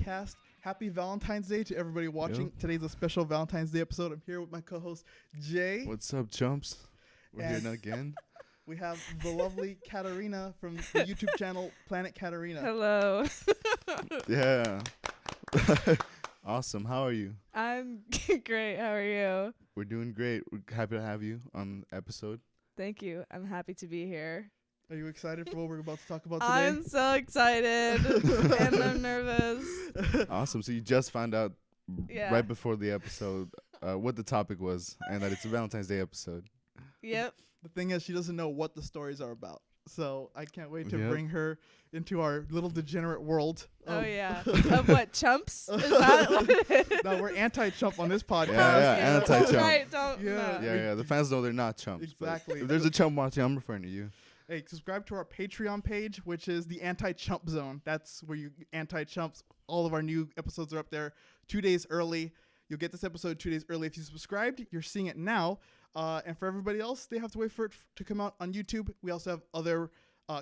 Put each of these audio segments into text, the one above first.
podcast. Happy Valentine's Day to everybody watching. Yep. Today's a special Valentine's Day episode. I'm here with my co-host, Jay. What's up, chumps? We're And here again. We have the lovely Katerina from the YouTube channel Planet Katerina. Hello. Yeah. Awesome. How are you? I'm great. How are you? We're doing great. We're happy to have you on the episode. Thank you. I'm happy to be here. Are you excited for what we're about to talk about today? I'm so excited and I'm nervous. Awesome. So you just found out Yeah. right before the episode what the topic was and that it's a Valentine's Day episode. Yep. The thing is, she doesn't know what the stories are about. So I can't wait to Yep. bring her into our little degenerate world. Oh, yeah. Of what, chumps? Is that what it is? No, we're anti-chump on this podcast. Yeah, anti-chump. Right, don't. Yeah. No. Yeah. The fans know they're not chumps. but Exactly. If there's a chump watching, I'm referring to you. Hey, subscribe to our Patreon page, which is the Anti-Chump Zone. That's where you anti-chumps. All of our new episodes are up there 2 days early. You'll get this episode 2 days early. If you subscribed, you're seeing it now. And for everybody else, they have to wait for it to come out on YouTube. We also have other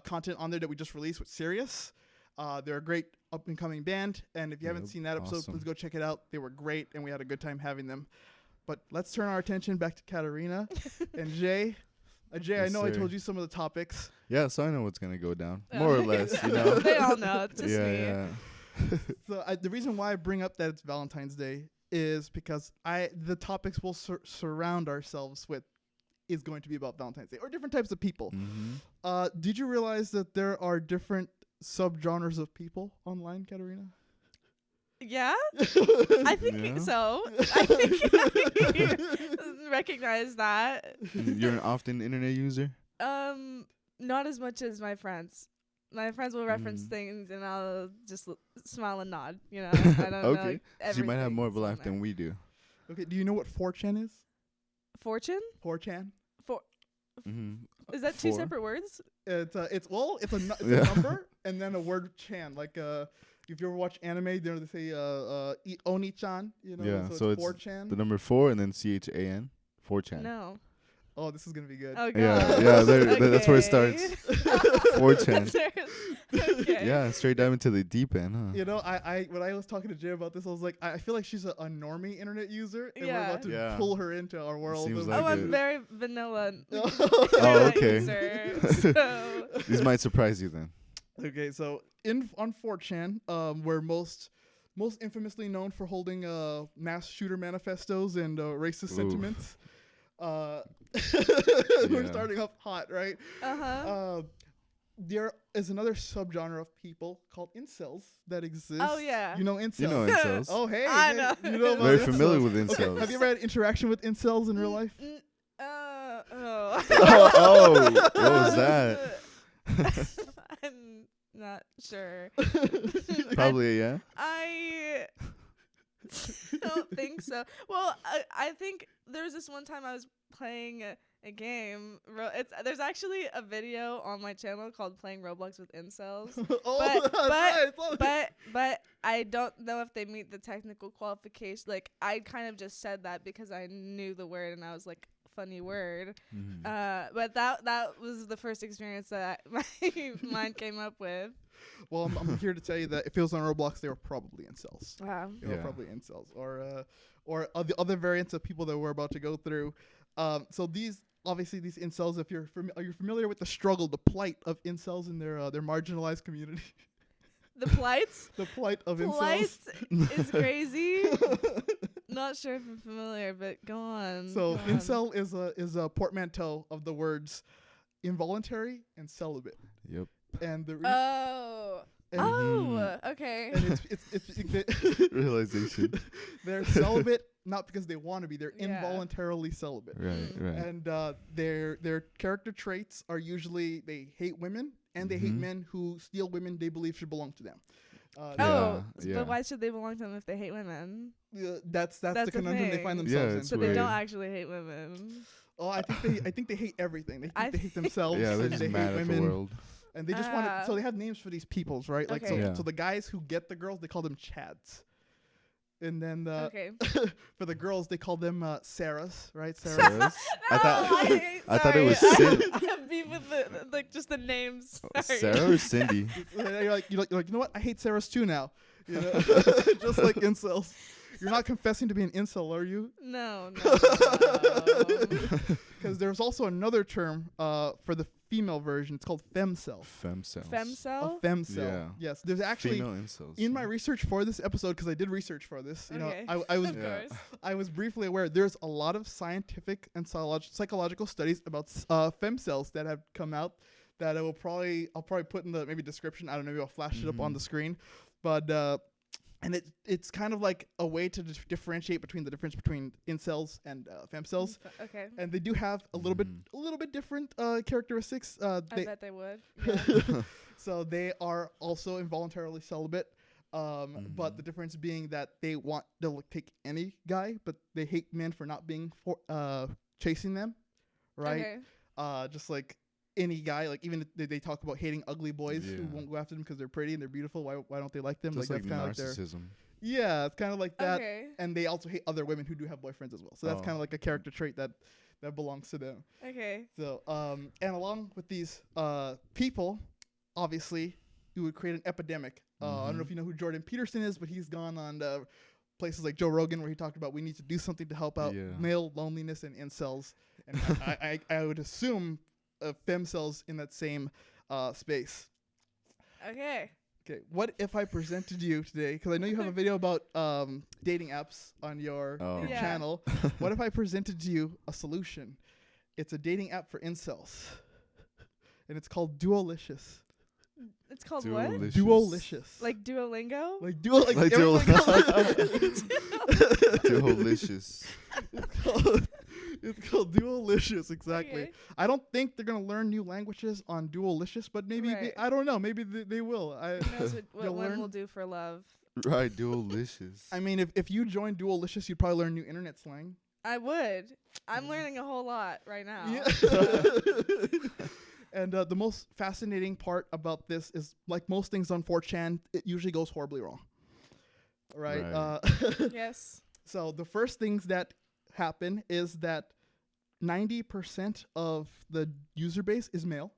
content on there that we just released with Sirius. They're a great up-and-coming band. And if you haven't Yep, seen that episode, awesome. please go check it out. They were great, and we had a good time having them. But let's turn our attention back to Katerina and Jay. Jay, Yes, I know I sir. told you some of the topics. Yeah, so I know what's going to go down. More or less, you know. They all know. It's just me. Yeah. So the reason why I bring up that it's Valentine's Day is because the topics we'll surround ourselves with is going to be about Valentine's Day or different types of people. Mm-hmm. Did you realize that there are different subgenres of people online, Katerina? Yeah? I think Yeah. so. I think you recognize that. You're an often internet user? Not as much as my friends. My friends will reference Mm. things and I'll just smile and nod. You know, I don't know. Okay. So you might have more of a life than we do. Okay, do you know what 4chan is? Fortune? 4chan? Mm-hmm. Is that two Four. separate words? It's a Yeah. number and then a word chan. Like if you ever watch anime, they say Oni-chan. You know, Yeah, so, so it's it's 4chan. The number 4 and then CHAN. 4chan. No. Oh, this is gonna be good. Oh, God. Yeah, that's where it starts. Okay. 4chan. Okay. Yeah, straight dive into the deep end, huh? You know, when I was talking to Jay about this, I was like, I feel like she's a normie internet user, and we're Yeah. about to Yeah. pull her into our world. Seems of- like Oh, I'm it. very vanilla. Oh, okay. User, so. These might surprise you then. Okay, so on 4chan, we're most infamously known for holding mass shooter manifestos and racist Oof. sentiments. We're Yeah. starting off hot, right? Uh-huh. There is another subgenre of people called incels that exists. Oh, yeah. You know incels. You know incels. Oh, hey. I hey, know. You know about Very incels. familiar with Okay, incels. have you ever had interaction with incels in real life? Oh. Oh, what was that? I'm not sure. Probably, yeah. I don't think so. Well, I think there's this one time I was playing a game. There's actually a video on my channel called "Playing Roblox with Incels," but I don't know if they meet the technical qualification. Like, I kind of just said that because I knew the word and I was like, funny word. Mhm. But that was the first experience that my mind came up with. Well, I'm here to tell you that if it was on Roblox, they were probably incels. Wow. They were Yeah. probably incels, or the other variants of people that we're about to go through. So these incels, if are you familiar with the struggle, the plight of incels in their marginalized community? The plights? The plight of incels. Plights is crazy. Not sure if I'm familiar, but go on. So go on. incel is a portmanteau of the words involuntary and celibate, Yep. and the Oh. and, Oh, okay. and it's Realization. they're celibate not because they want to be, they're Yeah. involuntarily celibate. Right, right. And their character traits are usually they hate women and they hate Mhm. men who steal women they believe should belong to them. Oh, Yeah. but why should they belong to them if they hate women? That's That's the the conundrum they thing. find Yeah, themselves in. it's So they weird. don't actually hate women. Oh, I think they hate everything. They I think they hate themselves. Yeah, they're and just they mad hate at the women. world. And they just want Ah. to. So they have names for these peoples, right? Like Okay. Yeah. so the guys who get the girls, they call them Chads. And then Okay. for the girls, they call them Sarahs, right? Sarahs. Sarahs? I thought I thought it was sorry. Sid. I have beef with just the names. Sorry. Sarah or Cindy? You're like, you know what? I hate Sarahs too now. You know, just like incels. You're not confessing to be an incel, are you? No. Because there's also another term for the female version. It's called femcel. Femcels. A Femcel? femcel. Yeah. Yes. There's actually Female incels. in my research for this episode, because I did research for this. You Okay. know, I was Of course. I was briefly aware there's a lot of scientific and psychological studies about femcells that have come out that I'll probably put in the maybe description. I don't know, maybe I'll flash it up on the screen, but and it's kind of like a way to differentiate between the difference between incels and femcells, Okay. and they do have a little bit different characteristics. I bet they would. Yeah. So they are also involuntarily celibate. But the difference being that they'll take any guy, but they hate men for not being chasing them, right? Okay. Just like any guy, like even if they talk about hating ugly boys who Yeah. won't go after them because they're pretty and they're beautiful. Why don't they like them? Just like like that's kind of like narcissism. yeah, it's kind of like that. Okay. And they also hate other women who do have boyfriends as well. So that's Oh. kind of like a character trait that belongs to them. Okay. So and along with these people, obviously, you would create an epidemic. I don't know if you know who Jordan Peterson is, but he's gone on places like Joe Rogan where he talked about we need to do something to help out male loneliness and incels. And I would assume femcells in that same space. Okay. Okay, what if I presented you today, because I know you have a video about dating apps on your Yeah. channel. What if I presented to you a solution? It's a dating app for incels, and it's called Duolicious. It's called what? Duolicious. Like Duolingo? Like duo, like Like everyone Duol- calls it- Duolicious. It's called Duolicious, exactly. Okay. I don't think they're gonna learn new languages on Duolicious, but maybe Right. I don't know. Maybe they will. Who knows what You'll one learn. will do for love? Right, Duolicious. I mean, if you join Duolicious, you'd probably learn new internet slang. I would. I'm learning a whole lot right now. Yeah. And the most fascinating part about this is, like most things on 4chan, it usually goes horribly wrong. Right? Yes. So the first things that happen is that 90% of the user base is male.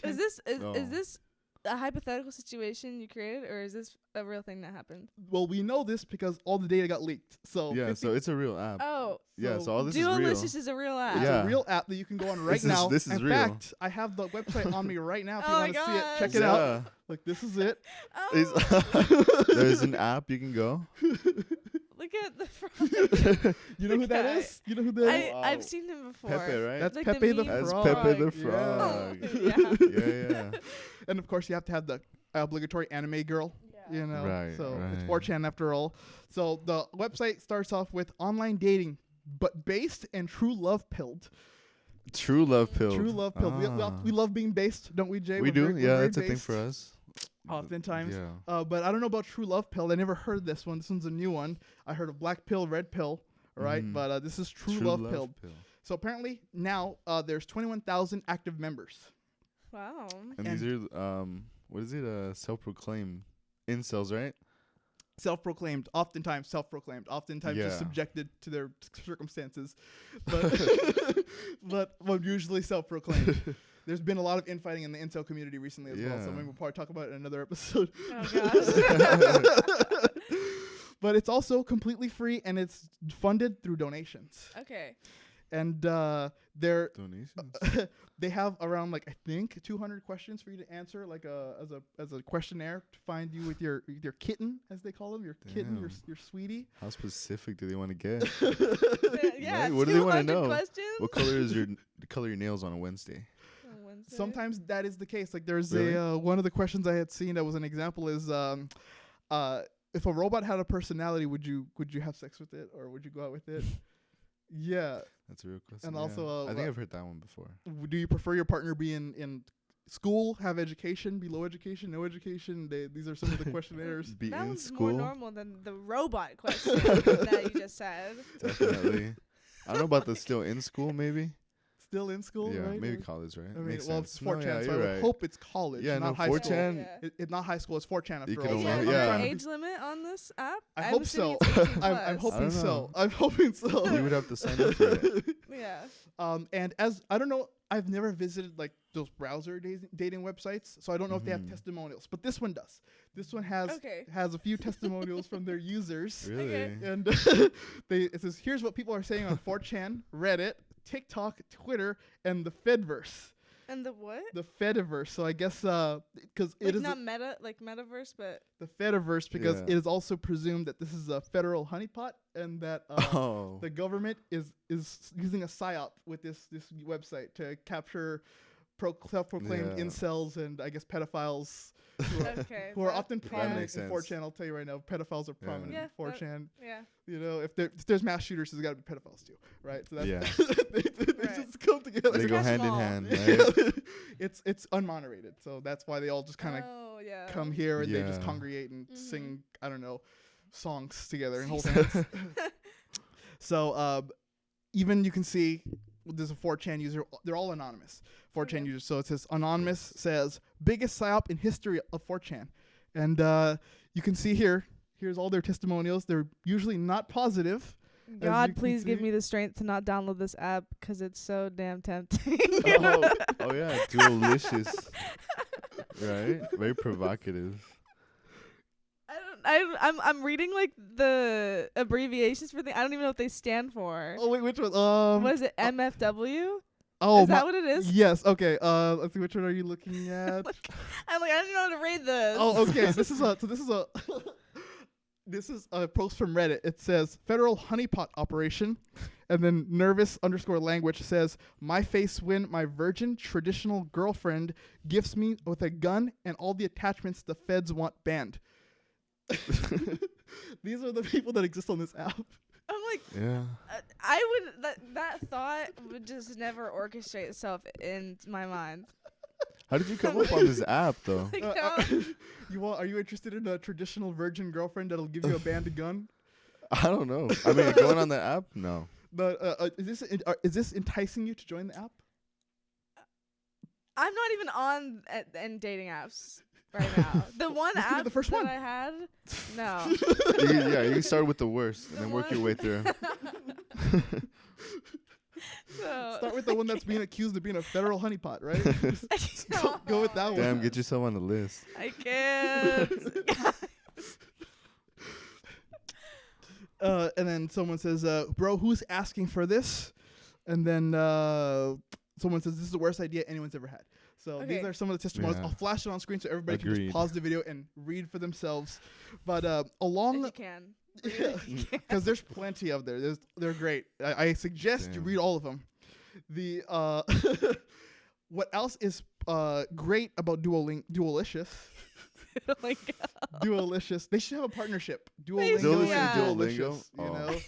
Is this Oh. is this a hypothetical situation you created, or is this a real thing that happened? Well, we know this because all the data got leaked. So Yeah, 50 so it's a real app. Oh, Yeah, so all this Duolicious is is a real app. it's Yeah. a real app that you can go on right This is- now. this is In real. fact, I have the website on me right now. If you Oh my want to see it, gosh. check it real. out. Like, this is it. Oh, There's an app you can go. look at the front. You know who that guy. is? You know who that is? Wow. I've seen him before. Pepe, right? That's Like Pepe the meme That's Frog. Pepe the Yeah. Frog. Yeah. Yeah. And of course, you have to have the obligatory anime girl. You know, Right, so it's right. 4chan after all. So the website starts off with online dating, but based and true love pilled. True love pill. True love pilled. We love being based, don't we, Jay? We We're do. very- we're Yeah, very that's a thing based, for us. Oftentimes. Yeah. But I don't know about true love pilled. I never heard this one. This one's a new one. I heard of black pill, red pill, right? Mhm. But this is true love pilled. pill. So apparently now there's 21,000 active members. Wow. And these are what is it? Self-proclaimed incels, right? Self-proclaimed, oftentimes Yeah. just subjected to their circumstances, but usually self-proclaimed. There's been a lot of infighting in the incel community recently as well, so Yeah. maybe we'll probably talk about it in another episode. Oh gosh. But it's also completely free and it's funded through donations. Okay. And Donations. they have around, like, I think 200 questions for you to answer, like as a questionnaire to find you with your kitten, as they call them, your kitten, your sweetie. How specific do they want to get? Yeah. Right? What do they wanna 200 know? Questions? What color is the color of your nails on a Wednesday? On Wednesday. Sometimes that is the case. Like, there's Really? one of the questions I had seen that was an example is if a robot had a personality, would you have sex with it or would you go out with it? Yeah. That's a real question. And yeah. also, I think I've heard that one before. Do you prefer your partner be in school, have education, be low education, no education? These are some of the questionnaires. Be that in was school. more normal than the robot question that you just said. Definitely. I don't know about the still in school, maybe. Still in school, Yeah, right? maybe Or- college, right? I mean, Makes well, sense. it's 4chan, yeah, so I you're would right. hope it's college, Yeah, not no, high 4chan. school. Yeah. It's not high school, it's 4chan after You all. can Is so there only- I'm an yeah. trying to age limit on this app? I I'm hope assuming so. it's 18 I'm plus. hoping don't so. know. I'm hoping so. You would have to sign up for it. Yeah. And as I don't know I've never visited like those browser dating websites, so I don't know if they have testimonials. But this one does. This one has a few testimonials from their users. Really? Okay. And it says, here's what people are saying on 4chan, Reddit, TikTok, Twitter, and the Fediverse. And the what? The Fediverse. So I guess because it is not metaverse, but the Fediverse, because Yeah. it is also presumed that this is a federal honeypot, and that the government is using a psyop with this website to capture self-proclaimed incels and I guess pedophiles who are often prominent makes in sense. 4chan. I'll tell you right now, pedophiles are prominent in 4chan. Yeah. You know, if there's mass shooters, there's got to be pedophiles too, right? So that's they Right. just come together. They go That's hand in small. hand, right? It's unmoderated, so that's why they all just kind of come here and they just Yeah. congregate and sing, I don't know, songs together and hold hands. So even you can see there's a 4chan user. They're all anonymous 4chan users. So it says anonymous says biggest psyop in history of 4chan, and you can see here's all their testimonials. They're usually not positive. God, please give me the strength to not download this app because it's so damn tempting. oh yeah, Duolicious. Right? Very provocative. I'm reading like the abbreviations for things. I don't even know what they stand for. Oh wait, which one? What is it? MFW? Oh, Is that what it is? Yes. Okay. Let's see. Which one are you looking at? I'm like, I don't know how to read this. Oh, okay. This is a post from Reddit. It says federal honeypot operation, and then nervous_language says my face when my virgin traditional girlfriend gifts me with a gun and all the attachments the feds want banned. These are the people that exist on this app. I'm like, Yeah. I would that thought would just never orchestrate itself in my mind. How did you come up on this app though? Like, Are you interested in a traditional virgin girlfriend that'll give you a banned gun? I don't know. I mean, going on the app? No. But is this enticing you to join the app? I'm not even on in dating apps right now. The one This could be app the first that one. I had, no. You can start with the worst and then work your way through. So, Start with the one that's being accused of being a federal honeypot, right? Just go with that one. Damn, get yourself on the list. I can't. And then someone says, bro, who's asking for this? And then someone says, this is the worst idea anyone's ever had. So these Okay. are some of the testimonials. Yeah. I'll flash it on screen so everybody can Agreed. just pause the video and read for themselves. But If along, you can. If you can. because there's plenty of there. They're great. I suggest you Damn. read all of them. The what else is great about Duolicious? Like, Duolicious. They should have a partnership. They Duolingo should, and yeah. Duolicious. Duolingo? You Oh. know,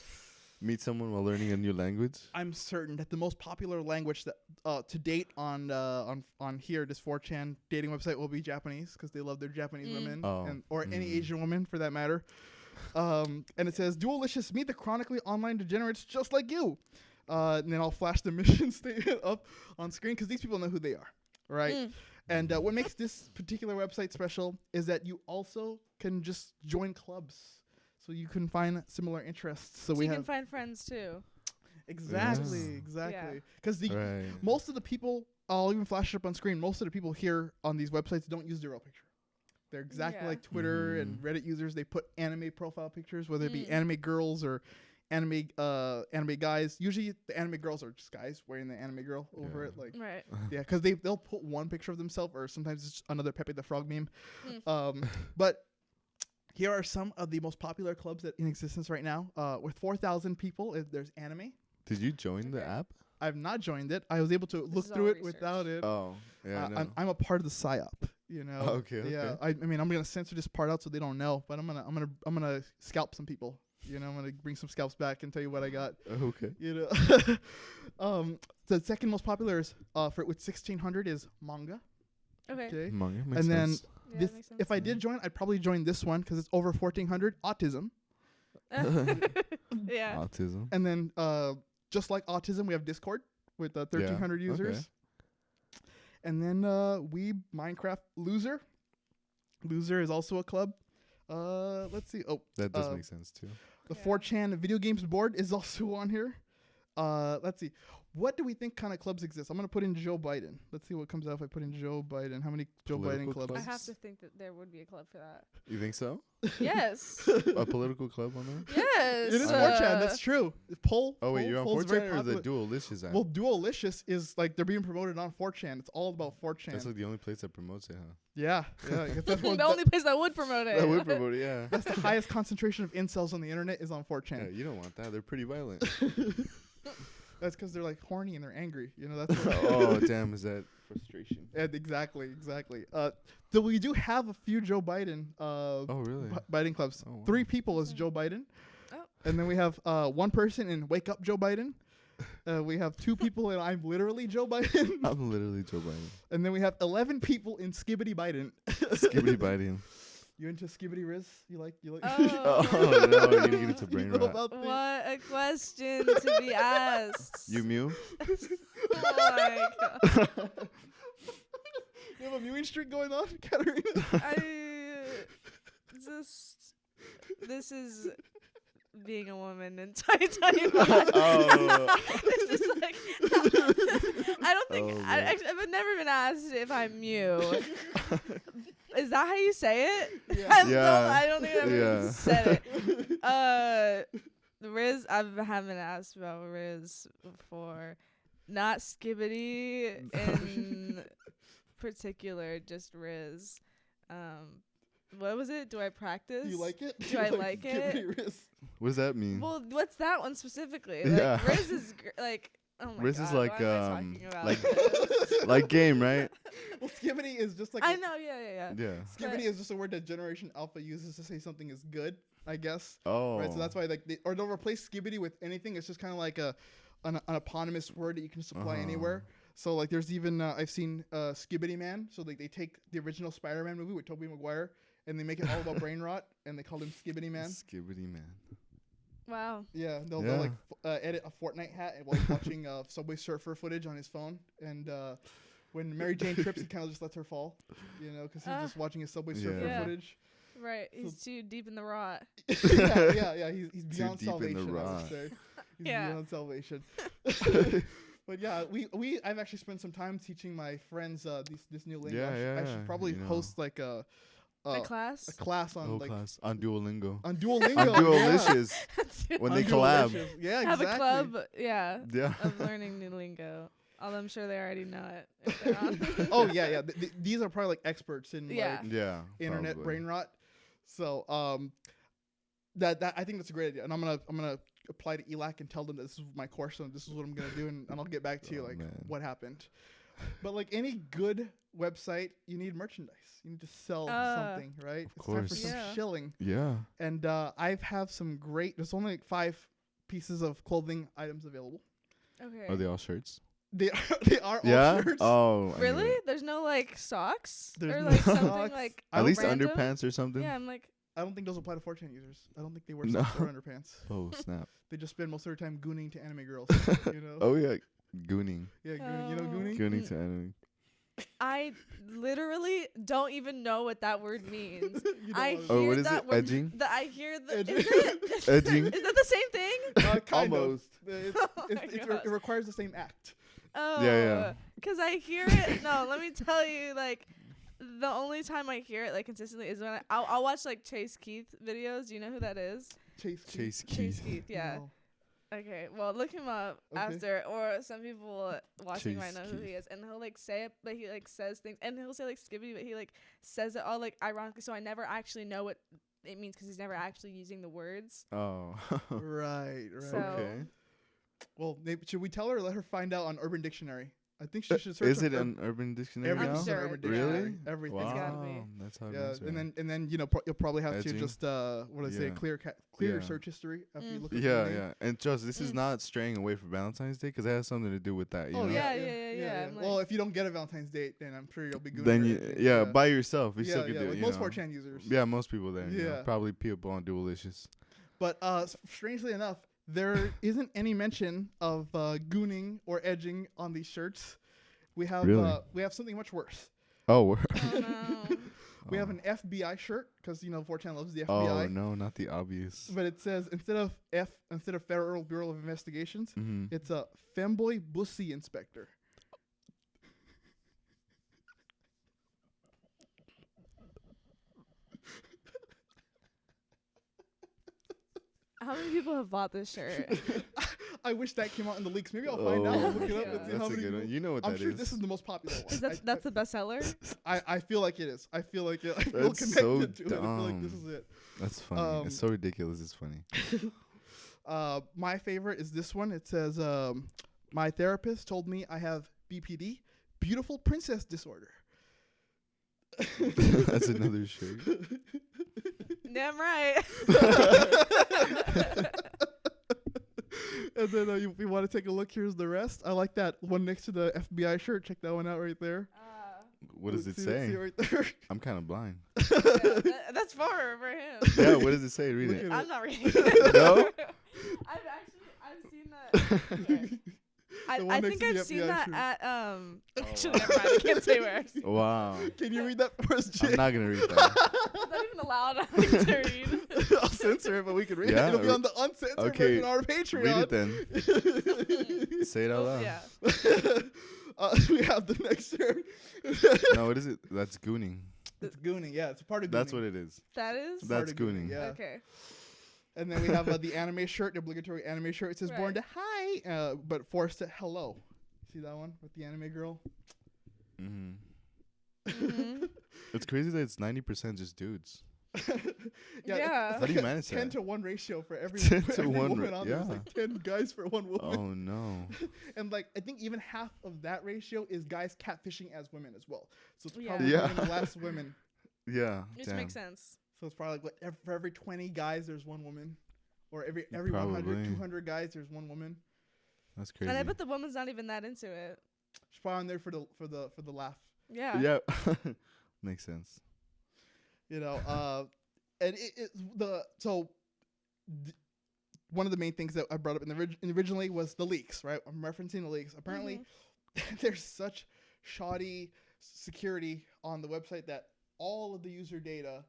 Meet someone while learning a new language. I'm certain that the most popular language that to date on here, this 4chan dating website, will be Japanese because they love their Japanese women or any Asian woman for that matter. And it says Duolicious, meet the chronically online degenerates just like you. And then I'll flash the mission statement up on screen because these people know who they are, right? And what makes this particular website special is that you also can just join clubs, so you can find similar interests. So we you have can find friends too. exactly, Yeah. exactly. Because Right. most of the people, I'll even flash it up on screen. Most of the people here on these websites don't use their real picture. They're exactly Yeah. like Twitter and Reddit users. They put anime profile pictures, whether it be Mm. anime girls or anime guys. Usually the anime girls are just guys wearing the anime girl over Yeah. it, like Right. yeah, because they'll put one picture of themselves, or sometimes it's another Pepe the Frog meme. Mm. But here are some of the most popular clubs that in existence right now. With 4,000 people, there's anime. Did you join the Okay. app? I've not joined it. I was able to look is through all it without it. Oh, yeah. I know. I'm a part of the psyop. You know. Okay, Yeah. okay. I mean, I'm gonna censor this part out so they don't know. But I'm gonna scalp some people. You know, I'm gonna bring some scalps back and tell you what I got. Okay. You know. The second most popular is with 1,600 is manga. Okay. Okay. Manga makes And then sense. Yeah, this, that makes sense. if I did join, I'd probably join this one because it's over 1,400. Autism. Yeah. Autism. And then just like autism, we have Discord with 1,300 Yeah, users. okay. And then we Minecraft Loser. Loser is also a club. Let's see. Oh, That does make sense too. the Yeah. 4chan video games board is also on here. Let's see. what do we think kind of clubs exist? I'm gonna put in Joe Biden. Let's see what comes out if I put in Joe Biden. How many Joe Political Biden clubs? I clubs? have to think that there would be a club for that. You think so? Yes. A political club on there? Yes. It is 4chan. That's true. Poll. Oh wait, poll- you're on poll's very 4chan or the popular. Duolicious app? Well, Duolicious is like they're being promoted on 4chan. It's all about 4chan. That's like the only place that promotes it, huh? Yeah. I guess that's The only place that would promote it. That would promote it, yeah. that's the highest concentration of incels on the internet is on 4chan. Yeah, you don't want that. They're pretty violent. That's because they're like horny and they're angry. You know, that's what Oh, damn, is that frustration? Yeah, exactly. So we do have a few Joe Biden Oh, really? Biden clubs. Oh, wow. 3 people is Joe Biden. Oh. And then we have 1 person in Wake Up Joe Biden. We have 2 people in I'm Literally Joe Biden. I'm literally Joe Biden. And then we have 11 people in Skibbity Biden. Skibbity Biden. You into Skibbity Riz? You like? Oh. Oh, no, you're gonna get into brain You know rot. about things? What a question to be asked. You Mew? Oh my god. You have a mewing streak going on, Katerina? This is being a woman in 2021. Oh. This is like I don't think Oh, I, man. actually, I've never been asked if I'm Mew. Is that how you say it? Yeah. Yeah. I don't think I've ever Yeah. said it. The Riz, I haven't asked about Riz before. Not Skibbity in particular, just Riz. What was it? Do I practice? You like it? Do I like it? Skibbity Riz? What does that mean? Well, what's that one specifically? Yeah. Like, Riz is like, oh my Riz god. is like, why am I talking about like- this? Like game, right? Well, Skibbity is just like I know, yeah. Yeah. Skibbity is just a word that Generation Alpha uses to say something is good, I guess. Oh. Right, so that's why like they'll replace Skibbity with anything. It's just kind of like an eponymous word that you can supply anywhere. So like there's even I've seen Skibbity Man. So like they take the original Spider-Man movie with Tobey Maguire and they make it all about brain rot and they call him Skibbity Man. Skibbity man. Wow. Yeah, they'll Yeah. like edit a Fortnite hat while he's watching Subway Surfer footage on his phone. And when Mary Jane trips, he kind of just lets her fall, you know, because he's just watching his Subway Surfer Yeah. footage. Right. He's too deep in the rot. yeah. He's Too beyond deep in the salvation. I rot. would say. He's Yeah. beyond salvation. But yeah, I've actually spent some time teaching my friends this new lingo. I should probably you know. host like a class. class on Whole like class on Duolingo. on Duolingo. On yeah. Duolicious. When On they collab. Duolicious. Yeah, Have exactly. a club, yeah, Yeah. of learning new lingo. Although I'm sure they already know it. If they're on. Oh yeah. These are probably like experts in Yeah. like Yeah. internet probably. brain rot. So that I think that's a great idea, and I'm gonna apply to ELAC and tell them that this is my course and this is what I'm gonna do, and I'll get back to you Oh, like man. what happened. But like any good website, you need merchandise. You need to sell something, right? It's time for course. some Yeah. shilling. Yeah. And I have some great. There's only like 5 pieces of clothing items available. Okay. Are they all shirts? They are all Yeah. shirts. Oh. I knew Really? it. There's no like socks There's or no like something socks. like At least random? underpants or something. Yeah, I'm like, I don't think those apply to 4chan users. I don't think they wear No. socks or underpants. Oh snap. They just spend most of their time gooning to anime girls. You know? Oh yeah. Gooning. Yeah, gooning. You know Oh. gooning? Gooning to anime. I literally don't even know what that word means. You don't I wanna- Oh, hear what is that it? word. Edging? I hear the. Edging. Is it? Edging. Is that the same thing? Kind Almost. of. It's, Oh it's, my it's, God. it requires the same act. Oh. yeah. Because I hear it. No, let me tell you, like, the only time I hear it, like, consistently is when I'll watch, like, Chase Keith videos. Do you know who that is? Chase Chase Chase Keith. Keith, yeah. No. Okay, well, look him up Okay. after, or some people watching might Chase know who he Keith. is, and he'll like say it, but he like says things, and he'll say like Skibbity, but he like says it all like ironically, so I never actually know what it means because he's never actually using the words. Oh. Right. So- Okay. Well, maybe, should we tell her or let her find out on Urban Dictionary? I think she should search. Is on it an Urban Dictionary everything's now? on sure Urban it- yeah. Dictionary? Really? Everything. It's gotta be. Wow. That's how it Yeah, goes, and then you know you'll probably have Edging. to just what do I say Yeah. clear Yeah. search history after you Mm. look at Yeah, the name. yeah. And just this is Mm. not straying away from Valentine's Day because it has something to do with that. You Oh know? Yeah. I'm Well, like- if you don't get a Valentine's date, then I'm sure you'll be good. Then you, by yourself, you still could do it. like you most know? 4chan users. Yeah, most people there. You know? Yeah. Probably people on Duolicious. But strangely enough, there isn't any mention of gooning or edging on these shirts. We have Really? we have something much worse. Oh, Oh, no. We have an FBI shirt because 4chan loves the FBI. Oh no, not the obvious. But it says instead of Federal Bureau of Investigations, Mhm. it's a femboy bussy inspector. How many people have bought this shirt? I wish that came out in the leaks. Maybe I'll find out. I'll look it up and see That's how a many good one. people. You know what I'm that sure is. this is the most popular one. Is that's the bestseller? I feel like it is. I feel like it. I feel That's connected so to it. I feel like this dumb. is it. That's funny. It's so ridiculous. It's funny. My favorite is this one. It says, my therapist told me I have BPD, beautiful princess disorder. That's another shirt. Damn right. And then if you want to take a look, here's the rest. I like that one next to the FBI shirt. Check that one out right there. What does it See say? right there? I'm kind of blind. That's for him. Yeah, what does it say? Read Look it. at I'm not reading it. No? I've seen that. Okay. I one think next to the I've seen FBI that shirt. at Actually, never mind. I can't say where. I've seen Wow. Can you read that for us, Jay? I'm not gonna read that. Is that even allowed I think, to read? I'll censor it, but we can read Yeah, it. It'll be on the uncensored okay, version on our Patreon. Read it then. Say it out Oh, loud. yeah. We have the next shirt. No, what is it? That's gooning. It's gooning. Yeah, it's a part of gooning. That's what it is. That is? That's Part of gooning. Yeah. Okay. And then we have the anime shirt, the obligatory anime shirt. It says born Right. to hi, but forced to hello. See that one with the anime girl? Mhm. It's crazy that it's 90% just dudes. Yeah. How do you manage 10 that? to 1 ratio for every, 10 for to every 1 woman on there. It's yeah. like 10 guys for 1 woman. Oh no. And like I think even half of that ratio is guys catfishing as women as well. So it's Yeah. probably Yeah. even less women. Yeah. Which Damn. makes sense. So it's probably like for every 20 guys there's 1 woman, or every 100, Probably. 200 guys there's 1 woman. That's crazy. And I bet the woman's not even that into it. She's probably on there for the laugh. Yeah. Yeah. Makes sense. And one of the main things that I brought up originally was the leaks, right? I'm referencing the leaks. Apparently, there's such shoddy security on the website that all of the user data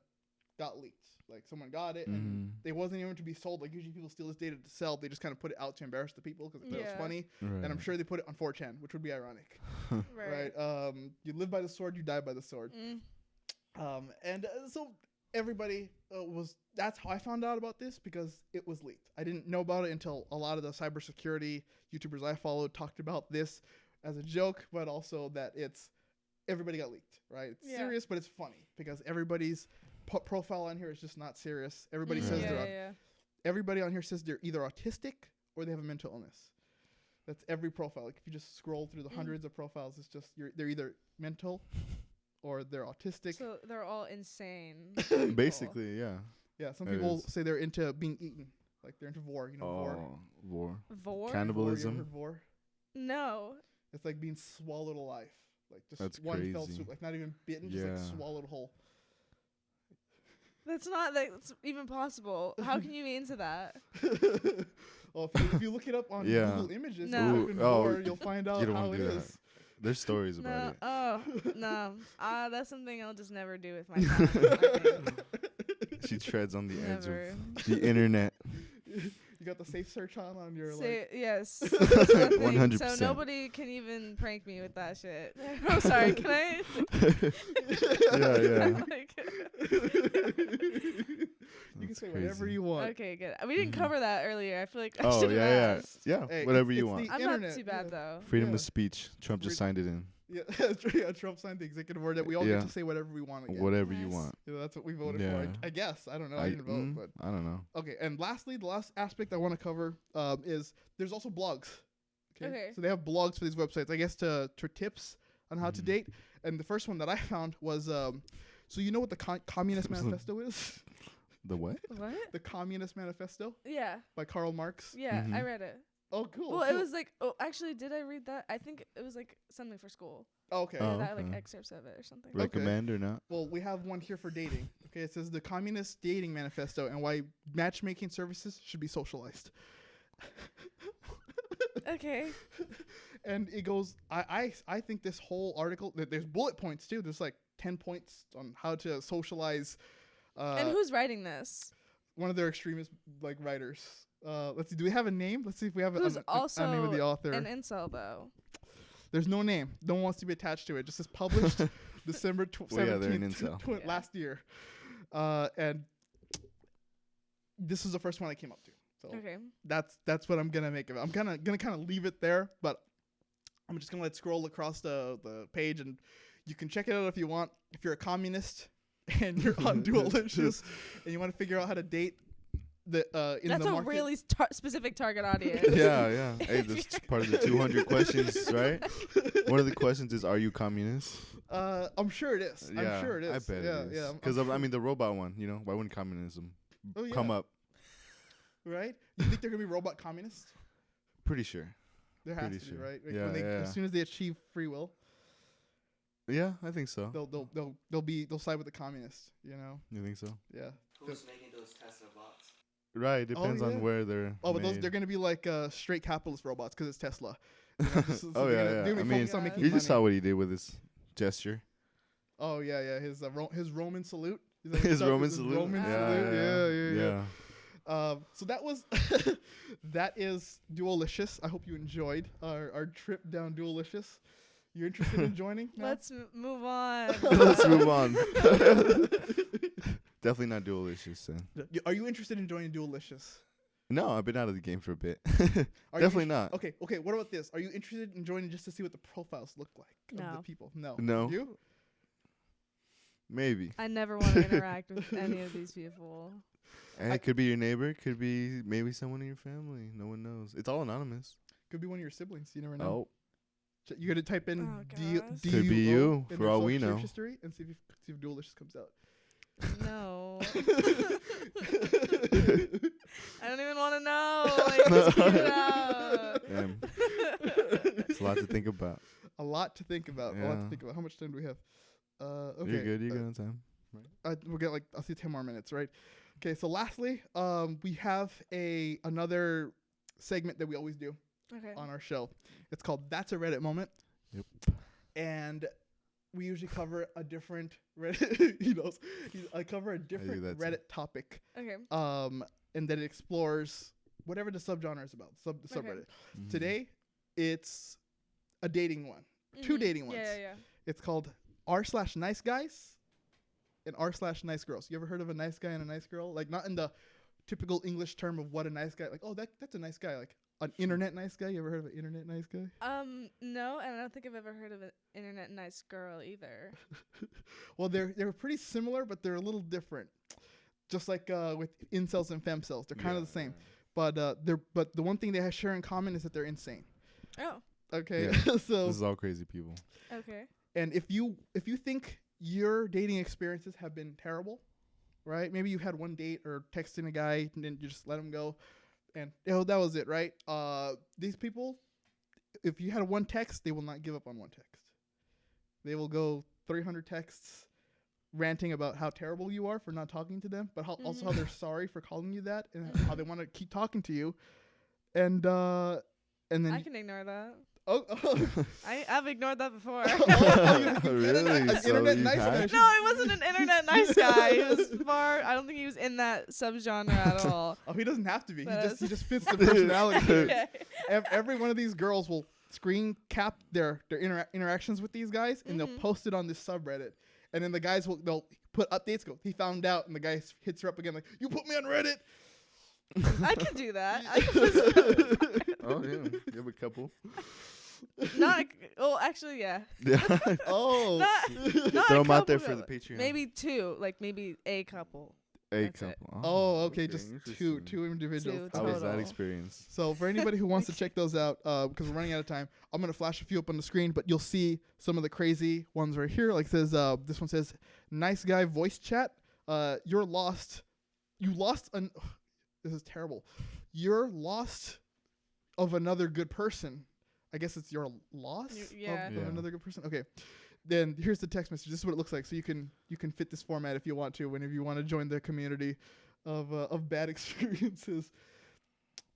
got leaked. Like someone got it, and it wasn't even to be sold. Like usually people steal this data to sell. They just kind of put it out to embarrass the people because it was funny. Right. And I'm sure they put it on 4chan, which would be ironic, Right. right? You live by the sword, you die by the sword. So everybody that's how I found out about this, because it was leaked. I didn't know about it until a lot of the cybersecurity YouTubers I followed talked about this as a joke, but also that everybody got leaked, right? It's serious, but it's funny because everybody's profile on here is just not serious. Everybody says everybody on here says they're either autistic or they have a mental illness. That's every profile. Like if you just scroll through the hundreds of profiles, it's just they're either mental or they're autistic. So they're all insane. Basically, yeah. Yeah, some It people is. say they're into being eaten. Like they're into vor, vor. Vor. Vor? Vor, you ever Cannibalism. heard vor? No. It's like being swallowed alive. Like just That's one fell crazy. swoop. Like not even bitten, just like Yeah. swallowed whole. That's even possible. How can you be into that? Well, if you look it up on Yeah. Google Images, No. and type in vor, Ooh, you'll find out you don't how want it to do is. that. There's stories No. about it. Oh, no. That's something I'll just never do with my time. I think. She treads on the edge Never. of the internet. You got the safe search on your Say, yes. 100%. So nobody can even prank me with that shit. I'm sorry. Can I? Yeah. You can That's say crazy. whatever you want. Okay, good. We didn't cover that earlier. I feel like I Oh should yeah, have asked. yeah. Hey, Whatever it's you the want. I'm internet, not too bad yeah. though. Freedom Yeah. of speech. Trump just signed it in. Yeah, Trump signed the executive order that we all Yeah. get to say whatever we want again. Whatever you Nice. want. That's what we voted Yeah. for. I guess. I don't know. I didn't vote, but I don't know. okay. And lastly, the last aspect I want to cover is there's also blogs. Okay. So they have blogs for these websites, I guess, to tips on how to date. And the first one that I found was, so you know what the Communist Manifesto is? The what? What? The Communist Manifesto Yeah. by Karl Marx. Yeah, I Mhm. read it. Oh, cool. Well, it cool. was like, actually, did I read that? I think it was like something for school. Okay. Oh. That like okay. excerpts of it or something. Recommend or not? Well, we have one here for dating. Okay, it says the Communist Dating Manifesto and why matchmaking services should be socialized. Okay. And it goes. I think this whole article. There's bullet points too. There's like 10 points on how to socialize. And who's writing this? One of their extremist like writers. Let's see. Do we have a name? Let's see if we have Who's a also name of the author. an incel though? There's no name. No one wants to be attached to it. Just says published December 17th they're an incel. last year. And this is the first one I came up to. So Okay. that's what I'm gonna make of it. I'm gonna kind of leave it there, but I'm just gonna scroll across the page, and you can check it out if you want. If you're a communist and you're on Duolicious and you want to figure out how to date in That's the a market. really specific target audience. Yeah. Hey, that's part of the 200 questions, right? One of the questions is, are you communist? I'm sure it is. Yeah, I'm sure it is. I bet yeah, it is. Yeah. Because I mean, the robot one. You know, why wouldn't communism Oh, come yeah. up? Right? You think they're gonna be robot communists? Pretty sure. There has Pretty to sure. be, right? Like Yeah, when they, yeah. As soon as they achieve free will, Yeah, I think so. they'll side with the communists. You know? You think so? Yeah. Who's making those Tesla bots? Right. Depends yeah. on where they're. Oh, but made. they're gonna be like straight capitalist robots because it's Tesla. You know, so Oh, they're yeah, gonna- yeah. they're gonna I be mean, focused on making You just money. saw what he did with his gesture. Oh yeah. His Roman salute. Is that what His it's called? Roman salute. Roman Yeah, salute. Yeah. Yeah. So that was that is Duolicious. I hope you enjoyed our trip down Duolicious. You're interested in joining? now? Let's move on. Let's move on. Definitely not Duolicious then. Are you interested in joining Duolicious? No, I've been out of the game for a bit. Are you Definitely not. Okay. What about this? Are you interested in joining just to see what the profiles look like of No. the people? No. No. You? Maybe. I never want to interact with any of these people. And it could be your neighbor. Could be maybe someone in your family. No one knows. It's all anonymous. Could be one of your siblings. You never know. Oh, You got to type in Oh, D- gosh. DUO Could be you, in for their all we search know. history and see if Duolicious comes out. No. I don't even want to know. Like, just keep it out. damn. It's a lot to think about. A lot to think about. Yeah. How much time do we have? Okay. You're good. You're good on time. We'll get I'll see 10 more minutes, right? Okay. So lastly, we have another segment that we always do Okay. on our show. It's called That's a Reddit Moment. Yep. And we usually cover a different Reddit. I cover a different that too. Reddit topic. Okay. And then it explores whatever the subgenre is about. The subreddit. Mhm. Today, it's a dating one. Two Mhm. dating ones. Yeah. It's called r/nice guys and r/nice girls. You ever heard of a nice guy and a nice girl? Like not in the typical English term of what a nice guy. Like that's a nice guy. Like an internet nice guy. You ever heard of an internet nice guy? No, and I don't think I've ever heard of an internet nice girl either. Well, they're pretty similar, but they're a little different. Just like with incels and femcels, they're kind of the same. But the one thing they share in common is that they're insane. Oh. Okay, Yeah. so This is all crazy people. Okay. and if you think your dating experiences have been terrible, right? Maybe you had one date or texting a guy and then you just let him go, and that was it, right? These people, if you had one text, they will not give up on one text. They will go 300 texts ranting about how terrible you are for not talking to them, but also how they're sorry for calling you that, and how they want to keep talking to you, and then I can ignore that. oh, I've ignored that before. Really? An So internet you've nice had- guy. No, it wasn't an internet nice guy. He was far. I don't think he was in that subgenre at all. Oh, he doesn't have to be. But He just fits the personality. Okay. Every one of these girls will screen cap their interactions with these guys, and they'll post it on this subreddit. And then the guys they'll put updates. Go, he found out, and the guy hits her up again like, "You put me on Reddit." I can do that. I can Oh yeah, you have a couple. not. Oh, actually, yeah. Yeah. Oh, Not Throw a them out there couple, for the Patreon. Maybe two, like maybe a couple. a that's it. couple. oh, okay, just interesting. two individuals. Two How was that total. experience? So for anybody who wants to check those out, because we're running out of time, I'm gonna flash a few up on the screen, but you'll see some of the crazy ones right here. Like it says, this one says, "Nice guy voice chat. You're lost. You lost an. This is terrible. You're lost of another good person. I guess it's your loss Yeah. of Yeah. another good person. Okay. Then here's the text message. This is what it looks like. So you can fit this format if you want to, whenever you want to join the community of bad experiences.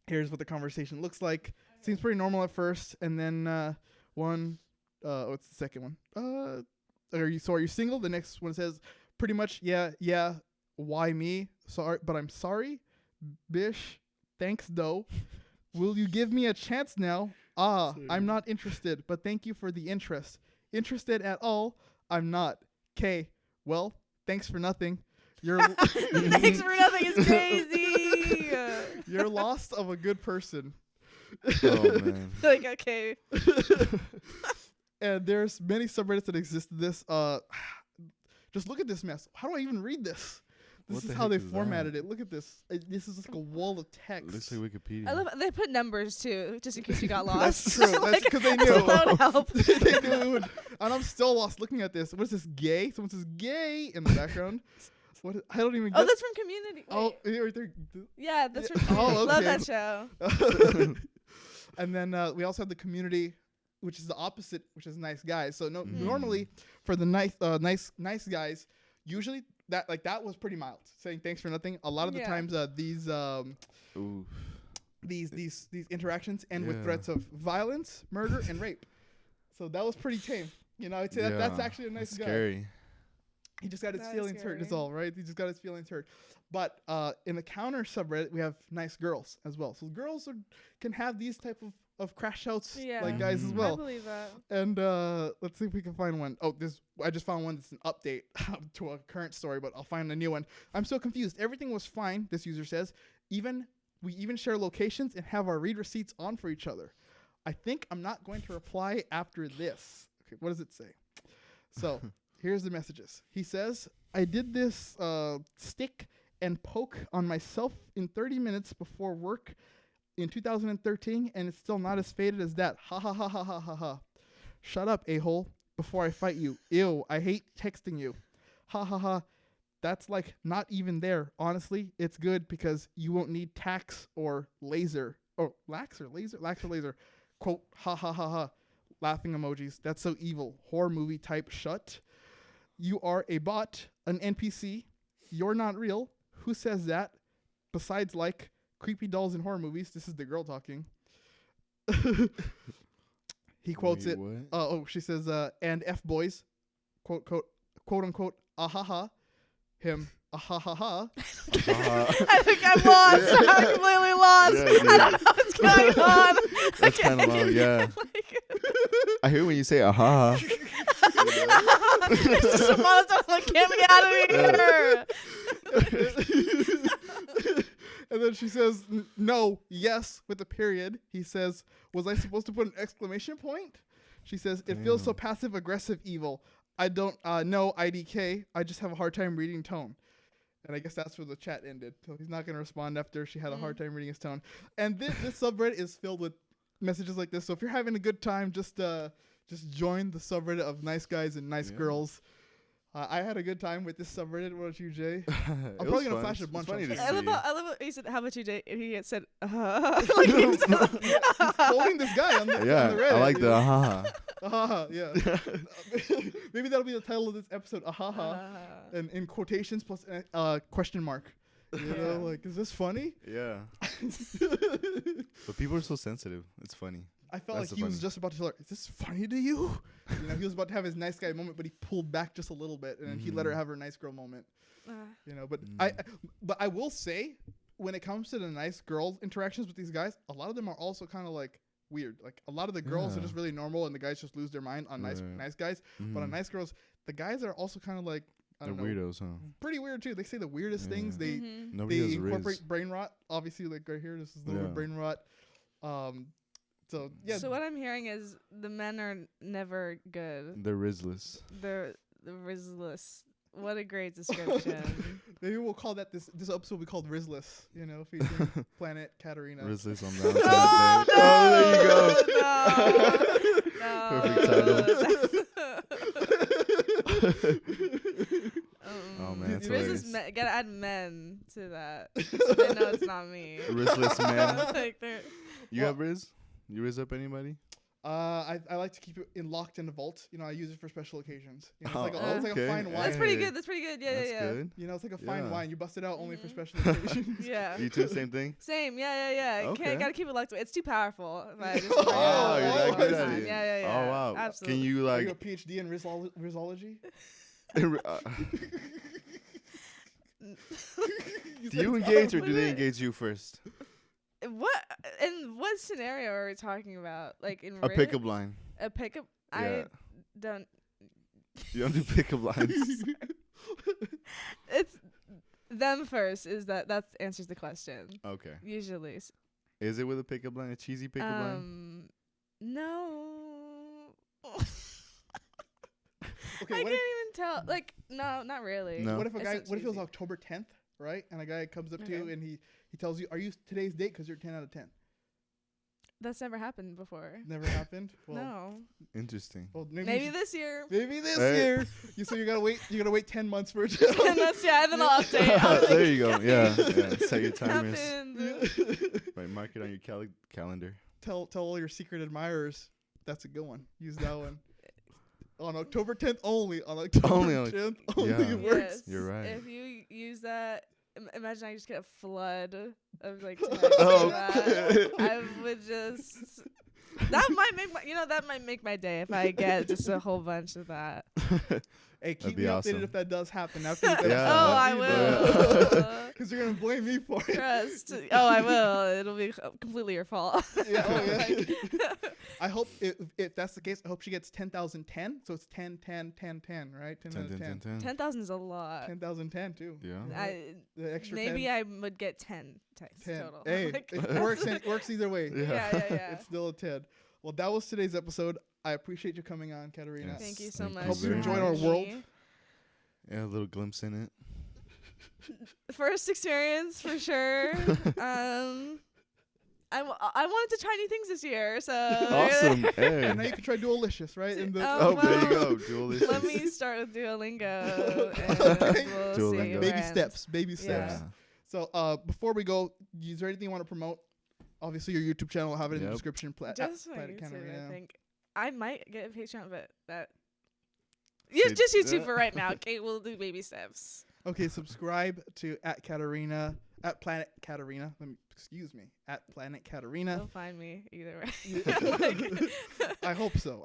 Here's what the conversation looks like. Seems pretty normal at first, and then what's the second one? Are you single? The next one says pretty much yeah. Why me? Sorry, but I'm sorry. Bish, thanks though. Will you give me a chance now? I'm not interested, but thank you for the interest. Interested at all? I'm not. K. Well, thanks for nothing. You're Thanks for nothing is crazy. you're lost of a good person. Oh man. Like, okay. And there's many subreddits that exist in this. Just look at this mess. How do I even read this? This What is the how heck they is that? formatted it. Look at this. This is just like a wall of text. Looks like Wikipedia. I love they put numbers too, just in case you got lost. That's true. That's Like, because they I knew. thought that would help. They knew it would. And I'm still lost looking at this. What is this? Gay? Someone says gay in the background. What? I don't even get. Oh, that's from Community. Oh, Wait. yeah, right there. Yeah, that's from Oh, Community. Love okay. that show. And then we also have the community, which is the opposite, which is nice guys. So normally for the nice guys, usually that was pretty mild, saying thanks for nothing. A lot of the Yeah. times Ooh. these interactions end with Yeah. threats of violence, murder, and rape. So that was pretty tame. You know, I'd say that's actually a nice That's guy. Scary. He just got his That is feelings hurt. Is scary. all right. He just got his feelings hurt. But in the counter subreddit, we have nice girls as well. So girls can have these type of crash outs Yeah. like guys as Mhm. I well. believe that. And let's see if we can find one. Oh, I just found one that's an update to a current story, but I'll find a new one. I'm so confused. Everything was fine, this user says. We even share locations and have our read receipts on for each other. I think I'm not going to reply after this. Okay, what does it say? So here's the messages. He says, I did this stick and poke on myself in 30 minutes before work in 2013, and it's still not as faded as that. Ha ha ha ha ha ha ha. Shut up, a-hole, before I fight you. Ew, I hate texting you. Ha ha ha. That's like not even there. Honestly, it's good because you won't need tax or laser. Or lax or laser? Lax or laser. Quote, ha ha ha ha. Laughing emojis. That's so evil. Horror movie type shut. You are a bot, an NPC. You're not real. Who says that? Besides, like, creepy dolls in horror movies. This is the girl talking. He quotes Wait, it. what? She says, and F boys, quote unquote, ahaha. Him, ahaha. I think I'm lost. I'm completely lost. Yeah, I dude. don't know what's going on. That's kind of long, yeah. I hear when you say aha. It's just a monotone. Like, get me out of here. And then she says, no, yes, with a period. He says, was I supposed to put an exclamation point? She says, it feels so passive aggressive evil. I don't know IDK. I just have a hard time reading tone. And I guess that's where the chat ended. So he's not going to respond after she had a hard time reading his tone. And this subreddit is filled with messages like this. So if you're having a good time, just join the subreddit of nice guys and nice girls. I had a good time with this subreddit. What about you, Jay? I'm probably going to flash a bunch of them. I love how he said, how about you, Jay? And he said, like he was Quoting this guy on the Reddit. I like the aha. Ahaha, yeah. Maybe that'll be the title of this episode. Ahaha. And in quotations plus question mark. You know, like, is this funny? Yeah. But people are so sensitive. It's funny. I felt That's like he was funny. just about to tell her, is this funny to you? You know, he was about to have his nice guy moment, but he pulled back just a little bit, and then he let her have her nice girl moment. You know, but I will say, when it comes to the nice girl interactions with these guys, a lot of them are also kind of like weird. Like, a lot of the girls are just really normal, and the guys just lose their mind on nice guys. But on nice girls, the guys are also kind of like, I They're don't know, weirdos, huh? pretty weird too. They say the weirdest things. They Nobody they has incorporate Riz. brain rot. Obviously, like right here, this is the word brain rot. So yeah. So what I'm hearing is the men are never good. They're Rizless. They're Rizless. What a great description. Maybe we'll call that this episode will be called Rizless. You know, featuring Planet Katerina. Rizless on Valentines Day. Oh, there you go. Perfect title. Oh man, that's hilarious. Gotta add men to that. So they know it's not me. Rizless men. Like they're You have Riz? You Riz up anybody? I like to keep it locked in the vault. You know, I use it for special occasions. You know, it's like okay. a fine wine. That's pretty good. That's pretty good. Yeah, That's yeah. good. You know, it's like a fine Yeah. wine. You bust it out only for Mhm. special occasions. Yeah. You too, same thing? Same. Yeah. Okay. Gotta keep it locked away. It's too powerful. If I just Oh, bring it you're out that all good the at time. it. Yeah. Oh, wow. Absolutely. Can you, Are you a like... PhD in risology? Do you engage or do they engage you first? What in what scenario are we talking about? Like in A Reddit? pickup line. A pickup? Yeah. I don't. You don't do pickup lines. It's them first. That answers the question Okay. usually. Is it with a pickup line? A cheesy pickup line? No. Okay, I what can't if, even tell. Like, no, not really. No. what if a It's guy? so What if it was cheesy. October 10th, right? And a guy comes up to you Okay. and he tells you, "Are you today's date? Because you're 10 out of 10." That's never happened before. Never happened. Well, No. Interesting. well, maybe, Maybe this year. Maybe this Hey. year. So you gotta wait. You gotta wait 10 months for it. And that's and then I'll update. I'll be There like, you go. Yeah. Set your timers. happened. Right, mark it on your calendar. Tell all your secret admirers. That's a good one. Use that one. On October 10th only. On October Only on- 10th only yeah. it works. Yes. You're right. If you use that, imagine I just get a flood of like Oh. that. I would just. That might make my day if I get just a whole bunch of that. Hey, keep be me awesome. updated if that does happen. After this Yeah. episode. Oh, I will. Because you're gonna blame me for it. Trust. Oh, I will. It'll be completely your fault. Yeah, oh, yeah. Like- I hope if that's the case, I hope she gets 10,010. So it's 10, 10, 10, 10, right? 10 out of 10. 10,000 is a lot. 10,010 too. Yeah. The extra Maybe 10. I would get 10 texts 10. total. Hey, Like- it works. It works either way. Yeah. Yeah. It's still a 10. Well, that was today's episode. I appreciate you coming on, Katerina. Yes. Thank you so Thank much. you Hope you very enjoyed much. our world. Yeah, a little glimpse in it. First experience for sure. I wanted to try new things this year, so Awesome. Hey. And now you can try Duolicious, right? In the Oh, Oh, there you well, go. Duolicious. Let me start with Duolingo. Okay. And we'll Duolingo. see baby where it steps. Baby Yeah. steps. So before we go, is there anything you want to promote? Obviously, your YouTube channel. I'll have it in the Yep. description. ends. Just my Planet YouTube, Katerina. I think. I might get a Patreon, but that. Say- Just YouTube for right now. Okay, we'll do baby steps. Okay, subscribe to @Katerina @Planet Katerina. Excuse me, @Planet Katerina. You'll find me either way. I hope so.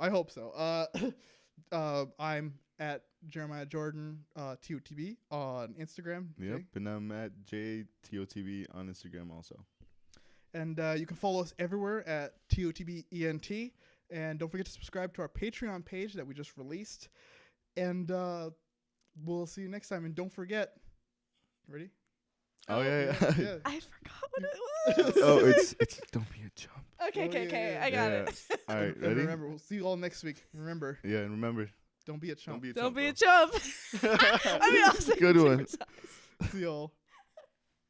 I'm at Jeremiah Jordan TOTB on Instagram. Yep. Jay. And I'm at JTOTV on Instagram also. And you can follow us everywhere at TOTBENT. And don't forget to subscribe to our Patreon page that we just released. And we'll see you next time. And don't forget. Ready? Oh, yeah. Yeah. I forgot what it was. Oh, it's don't be a chump. Okay, Oh, yeah. I got Yeah. it. All right, And ready? remember, we'll see you all next week. Remember, Yeah, and remember, don't be a chump. don't be a Don't chump. be a bro. chump. I mean, I'll say Good it one. 2 times. See y'all.